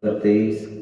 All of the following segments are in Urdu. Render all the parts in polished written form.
23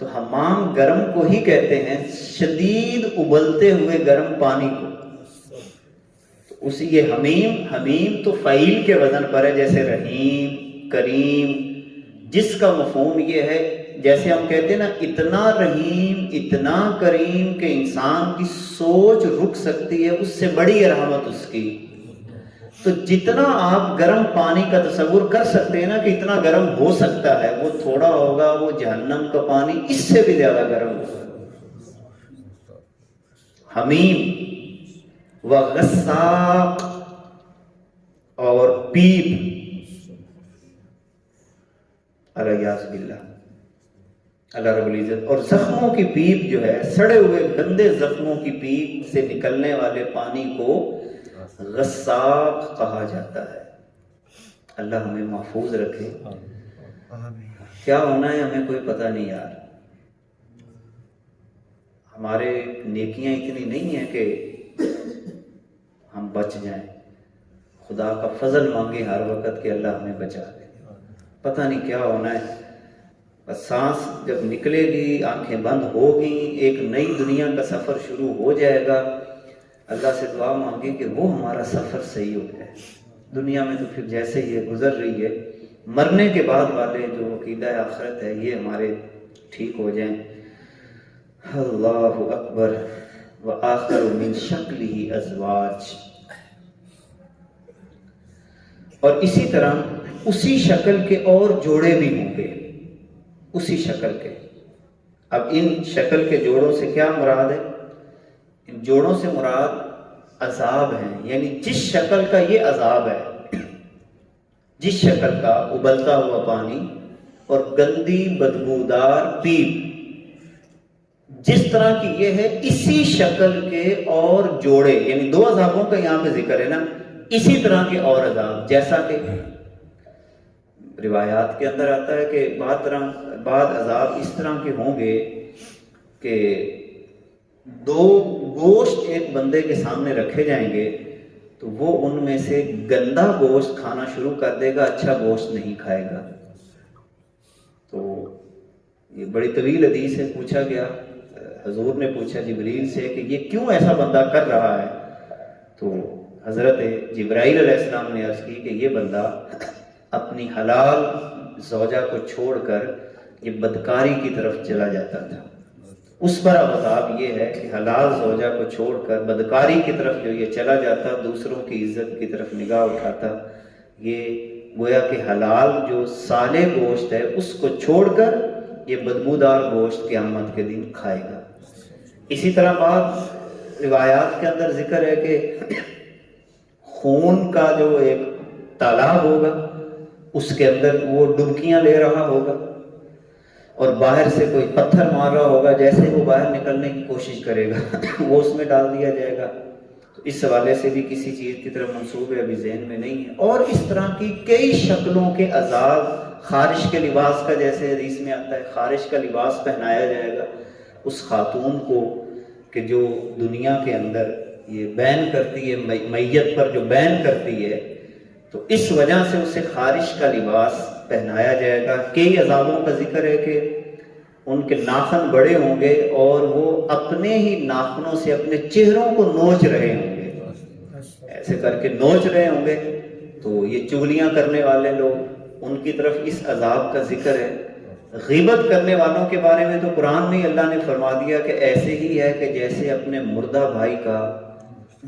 تو حمام گرم کو ہی کہتے ہیں، شدید ابلتے ہوئے گرم پانی کو. تو اسی یہ حمیم تو فعیل کے وزن پر ہے، جیسے رحیم، کریم، جس کا مفہوم یہ ہے جیسے ہم کہتے ہیں نا اتنا رحیم اتنا کریم کہ انسان کی سوچ رک سکتی ہے، اس سے بڑی رحمت اس کی. تو جتنا آپ گرم پانی کا تصور کر سکتے ہیں نا کہ اتنا گرم ہو سکتا ہے، وہ تھوڑا ہوگا. وہ جہنم کا پانی اس سے بھی زیادہ گرم ہوگا. حمیم و غساق اور پیپ، الیاذ باللہ، اللہ رب العزت. اور زخموں کی پیپ جو ہے، سڑے ہوئے گندے زخموں کی پیپ سے نکلنے والے پانی کو غساق کہا جاتا ہے. اللہ ہمیں محفوظ رکھے. کیا ہونا ہے ہمیں کوئی پتہ نہیں یار. ہمارے نیکیاں اتنی نہیں ہیں کہ ہم بچ جائیں. خدا کا فضل مانگے ہر وقت کہ اللہ ہمیں بچا دے. پتہ نہیں کیا ہونا ہے. بس سانس جب نکلے گی، آنکھیں بند ہوگی، ایک نئی دنیا کا سفر شروع ہو جائے گا. اللہ سے دعا مانگے کہ وہ ہمارا سفر صحیح ہو جائے. دنیا میں تو پھر جیسے یہ گزر رہی ہے، مرنے کے بعد والے جو عقیدہ آخرت ہے یہ ہمارے ٹھیک ہو جائیں. اللہ اکبر. وآخر من شکلہ ازواج. اور اسی طرح اسی شکل کے اور جوڑے بھی ہوں گے، اسی شکل کے. اب ان شکل کے جوڑوں سے کیا مراد ہے؟ ان جوڑوں سے مراد عذاب ہیں. یعنی جس شکل کا یہ عذاب ہے، جس شکل کا ابلتا ہوا پانی اور گندی بدبودار پیپ، جس طرح کی یہ ہے، اسی شکل کے اور جوڑے. یعنی دو عذابوں کا یہاں پہ ذکر ہے نا، اسی طرح کے اور عذاب. جیسا کہ روایات کے اندر آتا ہے کہ بعض عذاب اس طرح کے ہوں گے کہ دو گوشت ایک بندے کے سامنے رکھے جائیں گے تو وہ ان میں سے گندا گوشت کھانا شروع کر دے گا، اچھا گوشت نہیں کھائے گا. تو یہ بڑی طویل حدیث ہے. پوچھا گیا، حضور نے پوچھا جبریل سے کہ یہ کیوں ایسا بندہ کر رہا ہے؟ تو حضرت جبرائیل علیہ السلام نے عرض کی کہ یہ بندہ اپنی حلال زوجہ کو چھوڑ کر یہ بدکاری کی طرف چلا جاتا تھا. اس پر عذاب یہ ہے کہ حلال زوجہ کو چھوڑ کر بدکاری کی طرف جو یہ چلا جاتا، دوسروں کی عزت کی طرف نگاہ اٹھاتا، یہ گویا کہ حلال جو صالح گوشت ہے اس کو چھوڑ کر یہ بدبودار گوشت قیامت کے دن کھائے گا. اسی طرح بعض روایات کے اندر ذکر ہے کہ خون کا جو ایک تالاب ہوگا، اس کے اندر وہ ڈبکیاں لے رہا ہوگا اور باہر سے کوئی پتھر مار رہا ہوگا، جیسے وہ باہر نکلنے کی کوشش کرے گا وہ اس میں ڈال دیا جائے گا. تو اس حوالے سے بھی کسی چیز کی طرف منسوب ہے، ابھی ذہن میں نہیں ہے. اور اس طرح کی کئی شکلوں کے عذاب. خارش کے لباس کا جیسے حدیث میں آتا ہے، خارش کا لباس پہنایا جائے گا اس خاتون کو کہ جو دنیا کے اندر یہ بین کرتی ہے، میت پر جو بین کرتی ہے، تو اس وجہ سے اسے خارش کا لباس پہنایا جائے گا. کئی عذابوں کا ذکر ہے کہ ان کے ناخن بڑے ہوں گے اور وہ اپنے ہی ناخنوں سے اپنے چہروں کو نوچ رہے ہوں گے، ایسے کر کے نوچ رہے ہوں گے. تو یہ چغلیاں کرنے والے لوگ، ان کی طرف اس عذاب کا ذکر ہے. غیبت کرنے والوں کے بارے میں تو قرآن میں اللہ نے فرما دیا کہ ایسے ہی ہے کہ جیسے اپنے مردہ بھائی کا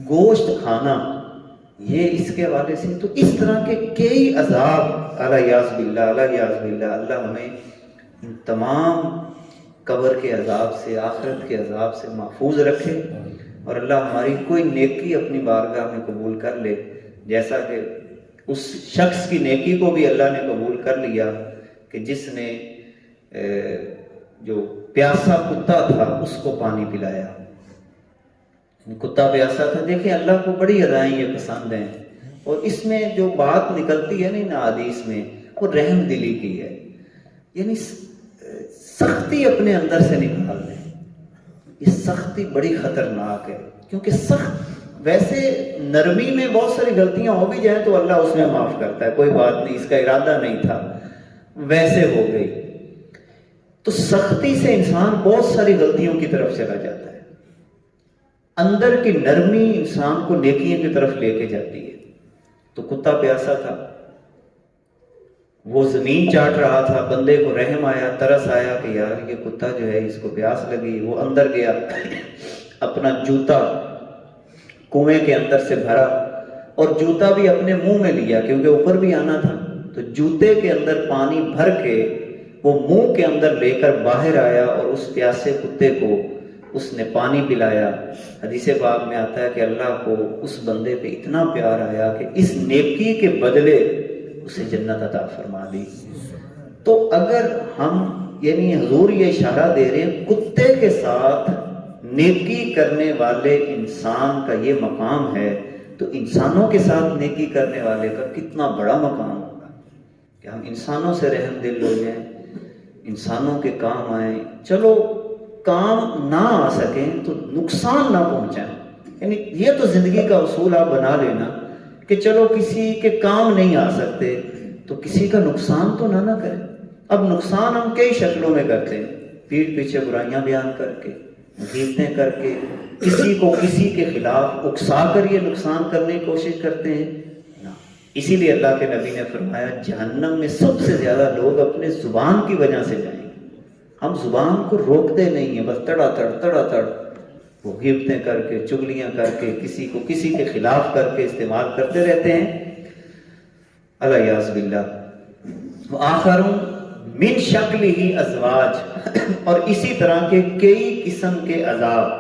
گوشت کھانا، یہ اس کے حوالے سے. تو اس طرح کے کئی عذاب، الیاذ باللہ، الیاذ باللہ. اللہ ہمیں ان تمام قبر کے عذاب سے، آخرت کے عذاب سے محفوظ رکھے، اور اللہ ہماری کوئی نیکی اپنی بارگاہ میں قبول کر لے، جیسا کہ اس شخص کی نیکی کو بھی اللہ نے قبول کر لیا کہ جس نے جو پیاسا کتا تھا اس کو پانی پلایا. کتا پیاسا تھا. دیکھیں اللہ کو بڑی ادائیں یہ پسند ہیں، اور اس میں جو بات نکلتی ہے نا ان حدیث میں، وہ رحم دلی کی ہے. یعنی سختی اپنے اندر سے نکال لیں. یہ سختی بڑی خطرناک ہے، کیونکہ سخت ویسے نرمی میں بہت ساری غلطیاں ہو بھی جائیں تو اللہ اس میں معاف کرتا ہے، کوئی بات نہیں، اس کا ارادہ نہیں تھا، ویسے ہو گئی. تو سختی سے انسان بہت ساری غلطیوں کی طرف چلا جاتا ہے، اندر کی نرمی انسان کو نیکیوں کی طرف لے کے جاتی ہے۔ تو کتا پیاسا تھا، وہ زمین چاٹ رہا تھا، بندے کو رحم آیا، ترس آیا کہ یار یہ کتا جو ہے اس کو پیاس لگی، وہ اندر گیا، اپنا جوتا کنویں کے اندر سے بھرا اور جوتا بھی اپنے منہ میں لیا کیونکہ اوپر بھی آنا تھا، تو جوتے کے اندر پانی بھر کے وہ منہ کے اندر لے کر باہر آیا اور اس پیاسے کتے کو اس نے پانی پلایا۔ حدیث پاک میں آتا ہے کہ اللہ کو اس بندے پہ اتنا پیار آیا کہ اس نیکی کے بدلے اسے جنت عطا فرما دی۔ تو اگر ہم یعنی حضور یہ اشارہ دے رہے ہیں کتے کے ساتھ نیکی کرنے والے انسان کا یہ مقام ہے، تو انسانوں کے ساتھ نیکی کرنے والے کا کتنا بڑا مقام ہوگا کہ ہم انسانوں سے رحم دل ہو جائیں، انسانوں کے کام آئیں، چلو کام نہ آ سکیں تو نقصان نہ پہنچائیں۔ یعنی یہ تو زندگی کا اصول آپ بنا لینا کہ چلو کسی کے کام نہیں آ سکتے تو کسی کا نقصان تو نہ کریں۔ اب نقصان ہم کئی شکلوں میں کرتے ہیں، پیٹھ پیچھے برائیاں بیان کر کے، غیبتیں کر کے، کسی کو کسی کے خلاف اکسا کر یہ نقصان کرنے کی کوشش کرتے ہیں نا۔ اسی لیے اللہ کے نبی نے فرمایا جہنم میں سب سے زیادہ لوگ اپنے زبان کی وجہ سے جائیں گے۔ ہم زبان کو روکتے نہیں ہیں، بس تڑا تڑ وہ غیبتیں کر کے، چغلیاں کر کے، کسی کو کسی کے خلاف کر کے استعمال کرتے رہتے ہیں، اللہ یعوذ باللہ۔ وآخر من شکلہ ازواج، اور اسی طرح کے کئی قسم کے عذاب۔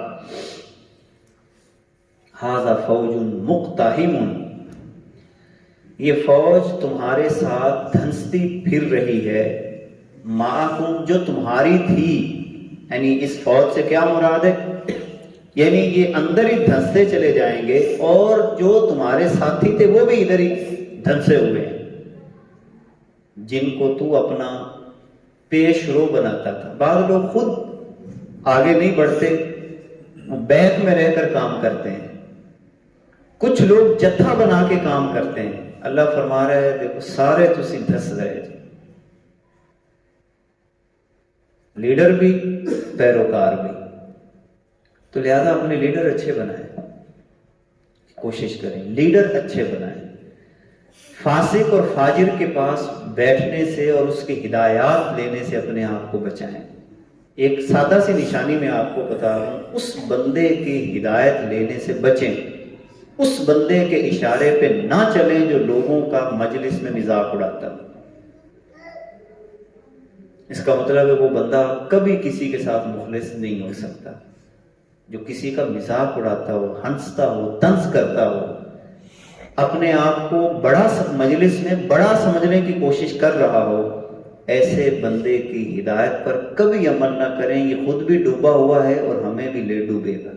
ھذا فوج مقتحم، یہ فوج تمہارے ساتھ دھنستی پھر رہی ہے، معکم جو تمہاری تھی، یعنی اس فوج سے کیا مراد ہے؟ یعنی یہ اندر ہی دھنستے چلے جائیں گے اور جو تمہارے ساتھی تھے وہ بھی ادھر ہی دھنسے ہوئے ہیں، جن کو تو اپنا پیش رو بناتا تھا۔ بعض لوگ خود آگے نہیں بڑھتے، وہ بیک میں رہ کر کام کرتے ہیں، کچھ لوگ جتھا بنا کے کام کرتے ہیں۔ اللہ فرما رہا ہے دیکھو سارے تسی دھس رہے جی، لیڈر بھی پیروکار بھی، تو لہذا اپنے لیڈر اچھے بنائیں، کوشش کریں لیڈر اچھے بنائیں، فاسق اور فاجر کے پاس بیٹھنے سے اور اس کی ہدایات لینے سے اپنے آپ کو بچائیں۔ ایک سادہ سی نشانی میں آپ کو بتا رہا ہوں، اس بندے کی ہدایت لینے سے بچیں، اس بندے کے اشارے پہ نہ چلیں جو لوگوں کا مجلس میں مذاق اڑاتا ہو۔ اس کا مطلب ہے وہ بندہ کبھی کسی کے ساتھ مخلص نہیں ہو سکتا، جو کسی کا مذاق اڑاتا ہو، ہنستا ہو، طنز کرتا ہو، اپنے آپ کو بڑا مجلس میں بڑا سمجھنے کی کوشش کر رہا ہو، ایسے بندے کی ہدایت پر کبھی عمل نہ کریں، یہ خود بھی ڈوبا ہوا ہے اور ہمیں بھی لے ڈوبے گا۔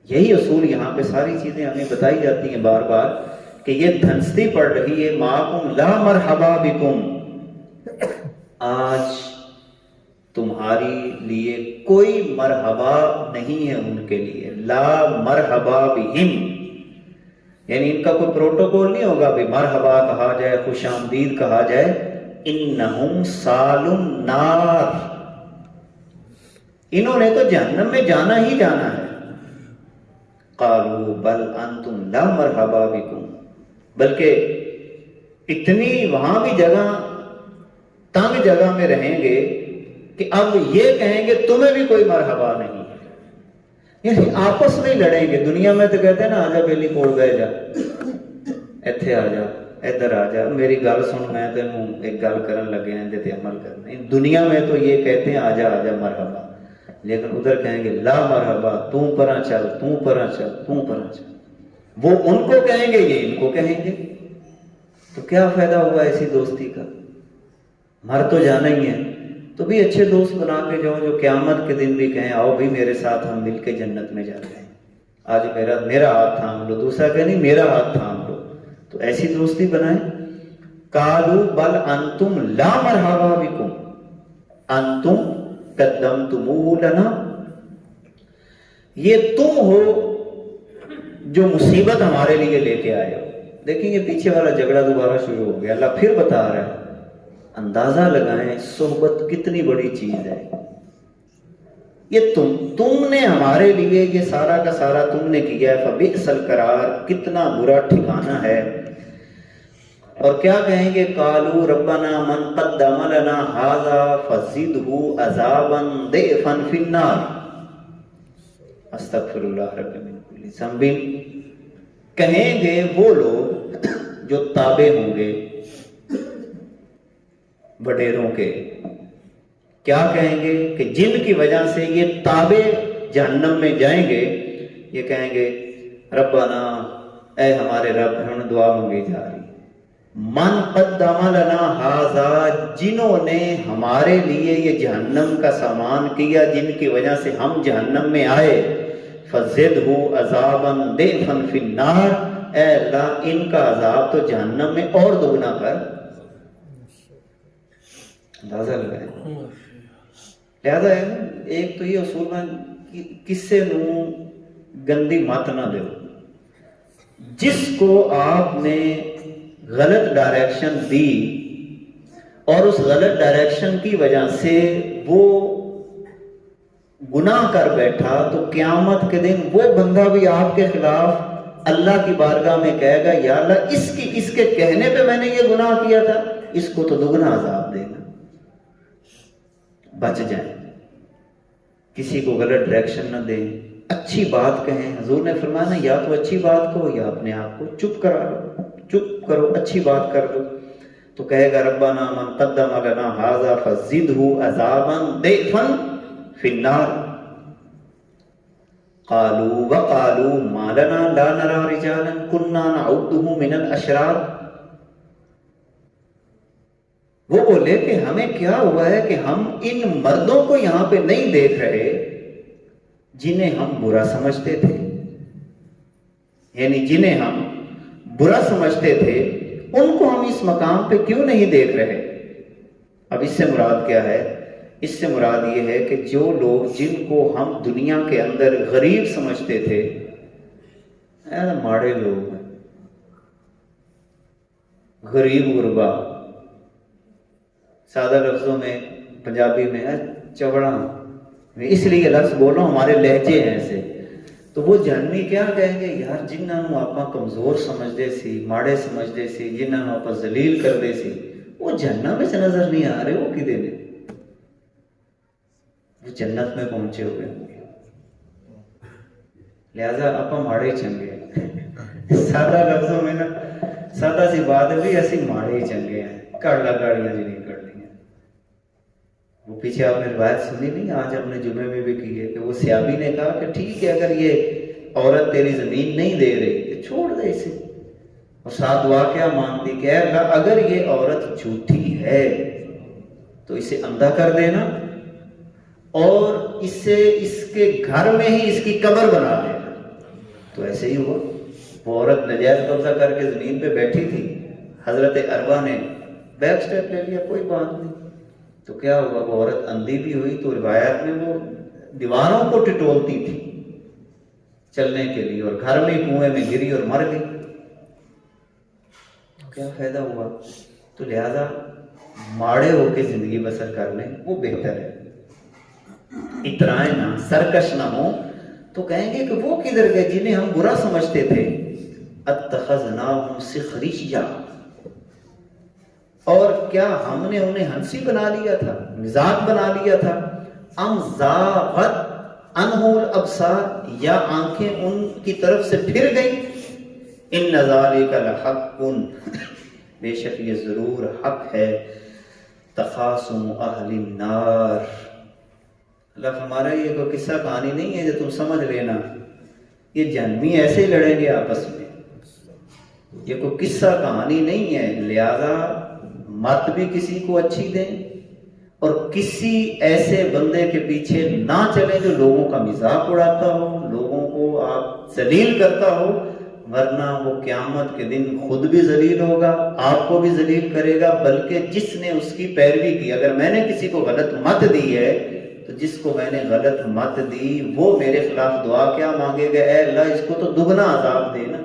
یہی اصول یہاں پہ ساری چیزیں ہمیں بتائی جاتی ہیں بار بار کہ یہ دھنستی پڑ رہی ہے، معکم لا مرحبا بکم، آج تمہاری لیے کوئی مرحبا نہیں ہے ان کے لیے، لا مرحبا بہم، یعنی ان کا کوئی پروٹوکول نہیں ہوگا بھی مرحبا کہا جائے، خوش آمدید کہا جائے۔ انہم سال النار، انہوں نے تو جہنم میں جانا ہی جانا ہے۔ قالوا بل انتم لا مرحبا بکم، بلکہ اتنی وہاں بھی جگہ تنگ جگہ میں رہیں گے کہ اب یہ کہیں گے تمہیں بھی کوئی مرحبا نہیں ہے، یعنی آپس میں لڑیں گے۔ دنیا میں تو کہتے ہیں نا آجا بیلی کوڑ گئے جا، ایتھے آ جا، ادھر آ جا، میری گل سن، میں تینوں ایک گل کرن لگے ہیں تے عمل کرنے۔ دنیا میں تو یہ کہتے ہیں آجا آجا مرحبا، لیکن ادھر کہیں گے لا مرحبا، تو پرا چل، تو پرا چل، تو پرا چل۔ وہ ان کو کہیں گے، یہ ان کو کہیں گے، تو کیا فائدہ ہوا ایسی دوستی کا؟ مر تو جانا ہی ہے، تو بھی اچھے دوست بنا کے جاؤ جو قیامت کے دن بھی کہیں آؤ بھی میرے ساتھ ہم مل کے جنت میں جاتے ہیں، آج میرا ہاتھ تھام لو، دوسرا کہ نہیں میرا ہاتھ تھام لو، تو ایسی دوستی بنائیں۔ قالوا بل انتم لا مرحبا بکم انتم قدمتموہ لنا، یہ تم ہو جو مصیبت ہمارے لیے لے کے آئے ہو۔ دیکھیں یہ پیچھے والا جھگڑا دوبارہ شروع ہو گیا، اللہ پھر بتا رہا ہے اندازہ لگائیں صحبت کتنی بڑی چیز ہے. یہ تم نے ہمارے لیے یہ سارا کا سارا تم نے کیا ہے. فبئس القرار، کتنا برا ٹھکانہ ہے. اور کیا کہیں گے؟ قالوا ربنا من قدم لنا هذا فزده عذابا ضعفا في النار. استغفر اللہ رب من کل ذنب. کہیں گے وہ لوگ جو تابع ہوں گے وڈیروں کے، کیا کہیں گے کہ جن کی وجہ سے یہ تابع جہنم میں جائیں گے، یہ کہیں گے ربنا، اے ہمارے رب، ہم دعا مانگی جا رہی، من قدم لنا ھذا، جنہوں نے ہمارے لیے یہ جہنم کا سامان کیا، جن کی وجہ سے ہم جہنم میں آئے، فزدہ عذابا ضعفا فی النار، اے اللہ ان کا عذاب تو جہنم میں اور دگنا کر. اندازہ لگائیں. لہذا ایک تو یہ اصول ہے کسے نو گندی مت نہ دو. جس کو آپ نے غلط ڈائریکشن دی اور اس غلط ڈائریکشن کی وجہ سے وہ گناہ کر بیٹھا، تو قیامت کے دن وہ بندہ بھی آپ کے خلاف اللہ کی بارگاہ میں کہے گا یا اللہ اس کے کہنے پہ میں نے یہ گناہ کیا تھا، اس کو تو دگنا عذاب دینا. بچ جائیں، کسی کو غلط ڈائریکشن نہ دیں، اچھی بات کہیں. حضور نے فرمایا نا، یا تو اچھی بات کہو یا اپنے آپ کو چپ کرا لو، چپ کرو، اچھی بات کر لو. تو کہے گا ربنا من قدم لنا ھذا فزدہ عذابا ضعفا فی النار. قالوا وقالوا ما لنا لا نرى رجالا كنا نعدهم من الاشرار. وہ بولے کہ ہمیں کیا ہوا ہے کہ ہم ان مردوں کو یہاں پہ نہیں دیکھ رہے جنہیں ہم برا سمجھتے تھے. یعنی جنہیں ہم برا سمجھتے تھے ان کو ہم اس مقام پہ کیوں نہیں دیکھ رہے. اب اس سے مراد کیا ہے؟ اس سے مراد یہ ہے کہ جو لوگ جن کو ہم دنیا کے اندر غریب سمجھتے تھے، ماڑے لوگ، غریب غربا، سادہ لفظوں میں پنجابی میں چوڑا، میں اس لیے لفظ بول رہا ہوں، ہمارے لہجے ہیں ایسے. تو وہ جہنمی کیا کہیں گے؟ یار جنہوں آپ کمزور سمجھتے سی، ماڑے سمجھتے سی، جنہوں آپ ذلیل کرتے سی، وہ جہنم میں سے نظر نہیں آ رہے. وہ کدے نے؟ وہ جنت میں پہنچے ہوئے ہوں گے. لہذا آپ ماڑے چنگے. سادہ لفظوں میں نا، سادہ سی بات ہے بھی، ایسی ماڑے ہی چنگے ہیں. کڑلا گاڑیاں جی نہیں کر لی ہیں. وہ پیچھے آپ نے روایت سنی نہیں، آج ہم نے جمعے میں بھی کی ہے، کہ وہ سیابی نے کہا کہ ٹھیک ہے اگر یہ عورت تیری زمین نہیں دے رہی تو چھوڑ دے اسے. اور ساتھ دعا کیا مانگتی کہ اے اللہ اگر یہ عورت جھوٹی ہے تو اسے اندھا کر دینا اور اسے اس کے گھر میں ہی اس کی قبر بنا دینا. تو ایسے ہی ہوا. وہ عورت نجائز قبضہ کر کے زمین پہ بیٹھی تھی، حضرت عروہ نے بیک سٹیپ لے لیا، کوئی بات نہیں. تو کیا ہوا؟ وہ عورت اندھی بھی ہوئی تو روایت میں وہ دیواروں کو ٹٹولتی تھی چلنے کے لیے، اور گھر میں کنویں میں گری اور مر گئی. کیا فائدہ ہوا؟ تو لہذا ماڑے ہو کے زندگی بسر کر لیں، وہ بہتر ہے. اترائیں نہ، سرکش نہ ہوں. تو کہیں گے کہ وہ کدھر گئے جنہیں ہم برا سمجھتے تھے؟ اتخذناہم سخریا. اور کیا ہم نے انہیں ہنسی بنا لیا تھا، مزاق بنا لیا تھا؟ ام زاغت عنہم الابصار، یا آنکھیں ان کی طرف سے پھر گئی؟ ان ذالک لحق، بے شک یہ ضرور حق ہے. تخاصم اہل النار. اللہ ہمارا یہ کوئی قصہ کہانی نہیں ہے جو تم سمجھ لینا، یہ جہنمی ایسے ہی لڑیں گے آپس میں. یہ کوئی قصہ کہانی نہیں ہے. لہذا مت بھی کسی کو اچھی دیں اور کسی ایسے بندے کے پیچھے نہ چلیں جو لوگوں کا مذاق اڑاتا ہو، لوگوں کو آپ ذلیل کرتا ہو، ورنہ وہ قیامت کے دن خود بھی ذلیل ہوگا، آپ کو بھی ذلیل کرے گا، بلکہ جس نے اس کی پیروی کی. اگر میں نے کسی کو غلط مت دی ہے تو جس کو میں نے غلط مت دی وہ میرے خلاف دعا کیا مانگے گا؟ اے اللہ اس کو تو دگنا عذاب دے نا،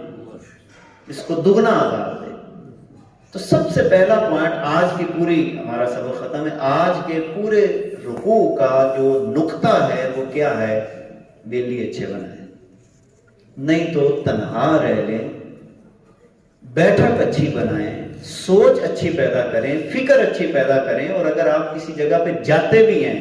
اس کو دگنا عذاب دے. تو سب سے پہلا پوائنٹ آج کی پوری ہمارا سبق ختم ہے، آج کے پورے رکوع کا جو نقطہ ہے وہ کیا ہے؟ بیلی اچھے بنائیں، نہیں تو تنہا رہ لیں، بیٹھک اچھی بنائیں، سوچ اچھی پیدا کریں، فکر اچھی پیدا کریں، اور اگر آپ کسی جگہ پہ جاتے بھی ہیں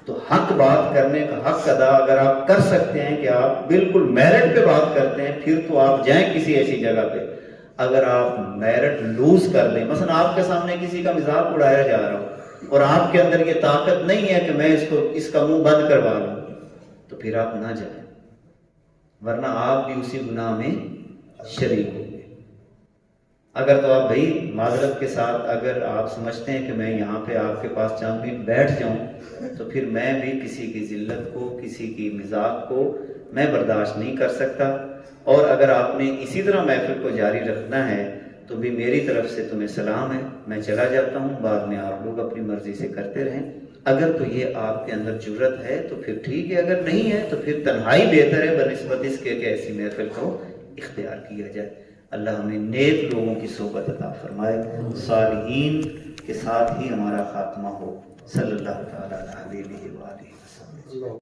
تو حق بات کرنے کا حق ادا اگر آپ کر سکتے ہیں کہ آپ بالکل میرٹ پہ بات کرتے ہیں، پھر تو آپ جائیں کسی ایسی جگہ پہ۔ اگر آپ میرٹ لوز کر دیں، مثلا آپ کے سامنے کسی کا مذاق اڑایا جا رہا ہو اور آپ کے اندر یہ طاقت نہیں ہے کہ میں اس کا منہ بند کروا لوں، تو پھر آپ نہ جائیں، ورنہ آپ بھی اسی گناہ میں شریک ہوں گے۔ اگر تو آپ بھائی معذرت کے ساتھ اگر آپ سمجھتے ہیں کہ میں یہاں پہ آپ کے پاس چند منٹ بیٹھ جاؤں تو پھر میں بھی کسی کی ذلت کو، کسی کی مذاق کو میں برداشت نہیں کر سکتا، اور اگر آپ نے اسی طرح محفل کو جاری رکھنا ہے تو بھی میری طرف سے تمہیں سلام ہے، میں چلا جاتا ہوں، بعد میں آپ لوگ اپنی مرضی سے کرتے رہیں۔ اگر تو یہ آپ کے اندر جرت ہے تو پھر ٹھیک ہے، اگر نہیں ہے تو پھر تنہائی بہتر ہے بنسبت اس کے کہ ایسی محفل کو اختیار کیا جائے۔ اللہ ہمیں نیک لوگوں کی صحبت عطا فرمائے، صالحین کے ساتھ ہی ہمارا خاتمہ ہو۔ صلی اللہ تعالیٰ علیہ وآلہ وسلم۔